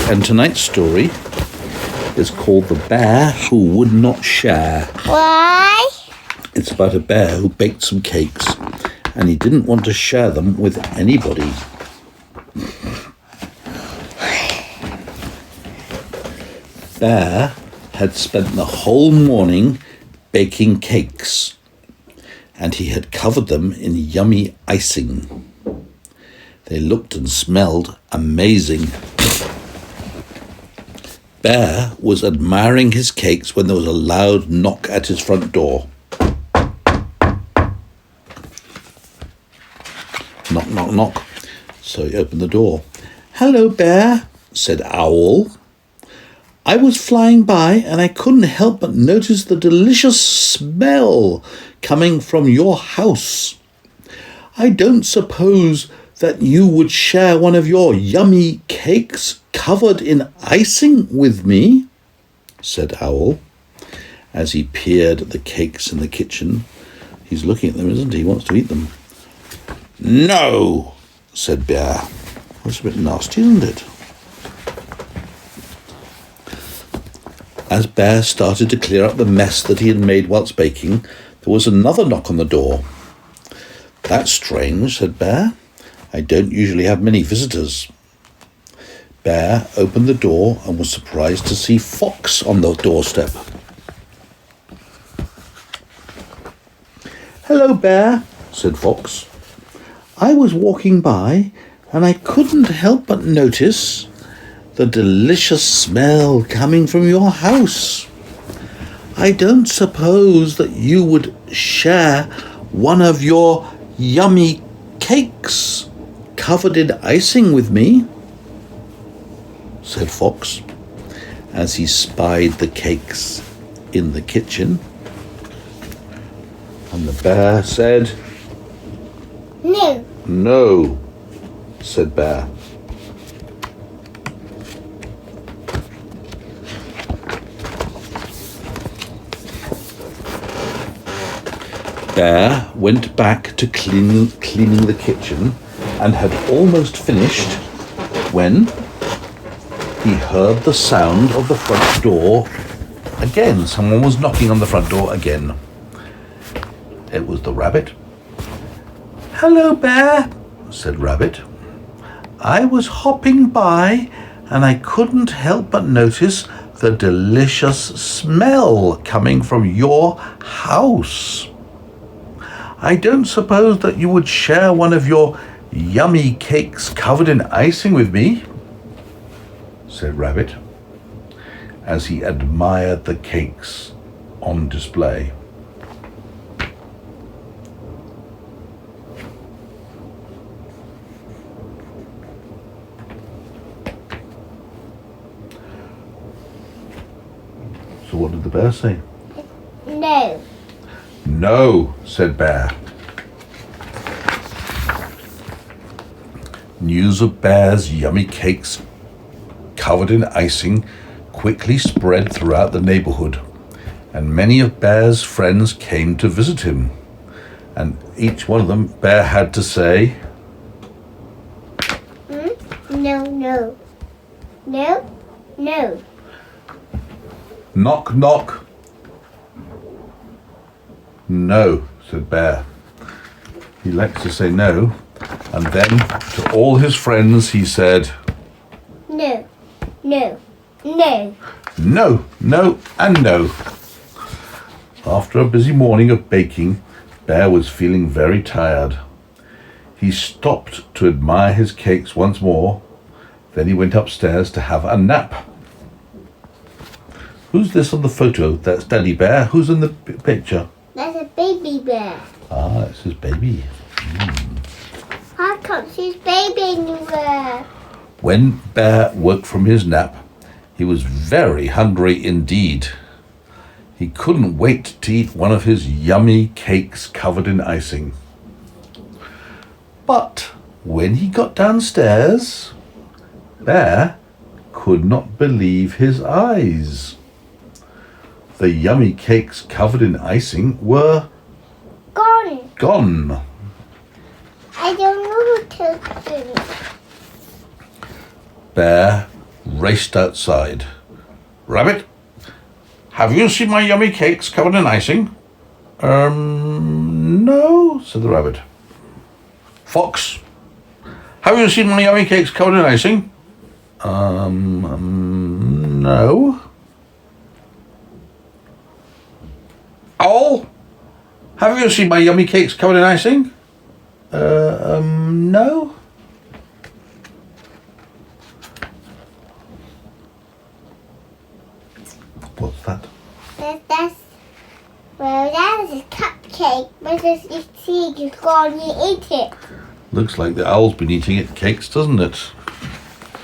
And tonight's story is called The Bear Who Would Not Share. Why? It's about a bear who baked some cakes and he didn't want to share them with anybody. Bear had spent the whole morning baking cakes and he had covered them in yummy icing. They looked and smelled amazing. Bear was admiring his cakes when there was a loud knock at his front door. Knock, knock, knock. So he opened the door. "Hello, Bear," said Owl. "I was flying by and I couldn't help but notice the delicious smell coming from your house. I don't suppose that you would share one of your yummy cakes covered in icing with me?" said Owl, as he peered at the cakes in the kitchen. He's looking at them, isn't he? He wants to eat them. "No," said Bear. That's a bit nasty, isn't it? As Bear started to clear up the mess that he had made whilst baking, there was another knock on the door. "That's strange," said Bear. "I don't usually have many visitors." Bear opened the door and was surprised to see Fox on the doorstep. "Hello, Bear," said Fox. "I was walking by and I couldn't help but notice the delicious smell coming from your house. I don't suppose that you would share one of your yummy cakes covered in icing with me?" said Fox, as he spied the cakes in the kitchen. And the bear said, "No." "No," said Bear. Bear went back to cleaning the kitchen and had almost finished when he heard the sound of the front door again. Someone was knocking on the front door again. It was the rabbit. "Hello, Bear," said Rabbit. "I was hopping by and I couldn't help but notice the delicious smell coming from your house. I don't suppose that you would share one of your yummy cakes covered in icing with me?" said Rabbit, as he admired the cakes on display. So what did the bear say? "No." "No," said Bear. News of Bear's yummy cakes covered in icing quickly spread throughout the neighborhood, and many of Bear's friends came to visit him. And each one of them, Bear had to say, "No, no. No, no." "Knock, knock." "No," said Bear. He likes to say no. And then to all his friends he said, "No, no, no." "No, no, and no." After a busy morning of baking, Bear was feeling very tired. He stopped to admire his cakes once more. Then he went upstairs to have a nap. "Who's this on the photo? That's Daddy Bear. Who's in the picture?" That's a baby bear. "Ah, that's his baby." I can't see his baby anywhere. When Bear woke from his nap, he was very hungry indeed. He couldn't wait to eat one of his yummy cakes covered in icing. But when he got downstairs, Bear could not believe his eyes. The yummy cakes covered in icing were gone. I don't know what to do. Bear raced outside. Rabbit, have you seen my yummy cakes covered in icing? No, said the rabbit. Fox, have you seen my yummy cakes covered in icing? No. Owl, have you seen my yummy cakes covered in icing? No. What's that? That was a cupcake. But you see, you go and you eat it. Looks like the owl's been eating its cakes, doesn't it?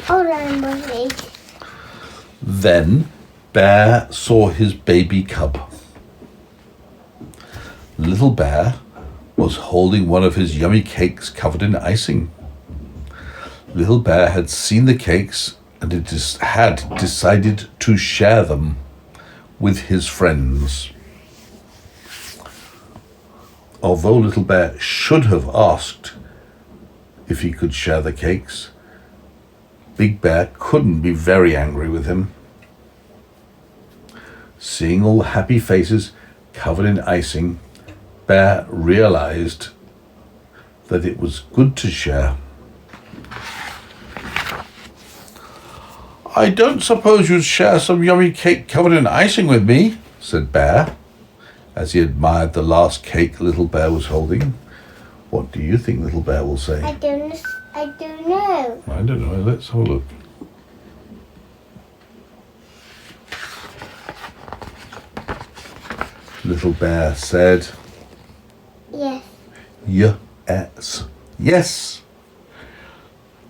Oh, I must eat. Then Bear saw his baby cub. Little Bear was holding one of his yummy cakes covered in icing. Little Bear had seen the cakes and had decided to share them with his friends. Although Little Bear should have asked if he could share the cakes, Big Bear couldn't be very angry with him. Seeing all the happy faces covered in icing, Bear realized that it was good to share. I don't suppose you'd share some yummy cake covered in icing with me, said Bear, as he admired the last cake Little Bear was holding. What do you think Little Bear will say? I don't know. I don't know. Let's have a look. Little Bear said, Yes. Yes. Yes.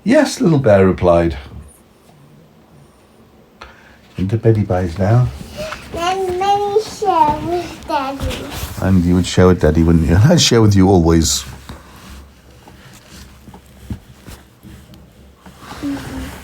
Yes, Little Bear replied. Into beddy buys now. Then many share with Daddy. And you would share with Daddy, wouldn't you? I'd share with you always. Mm-hmm.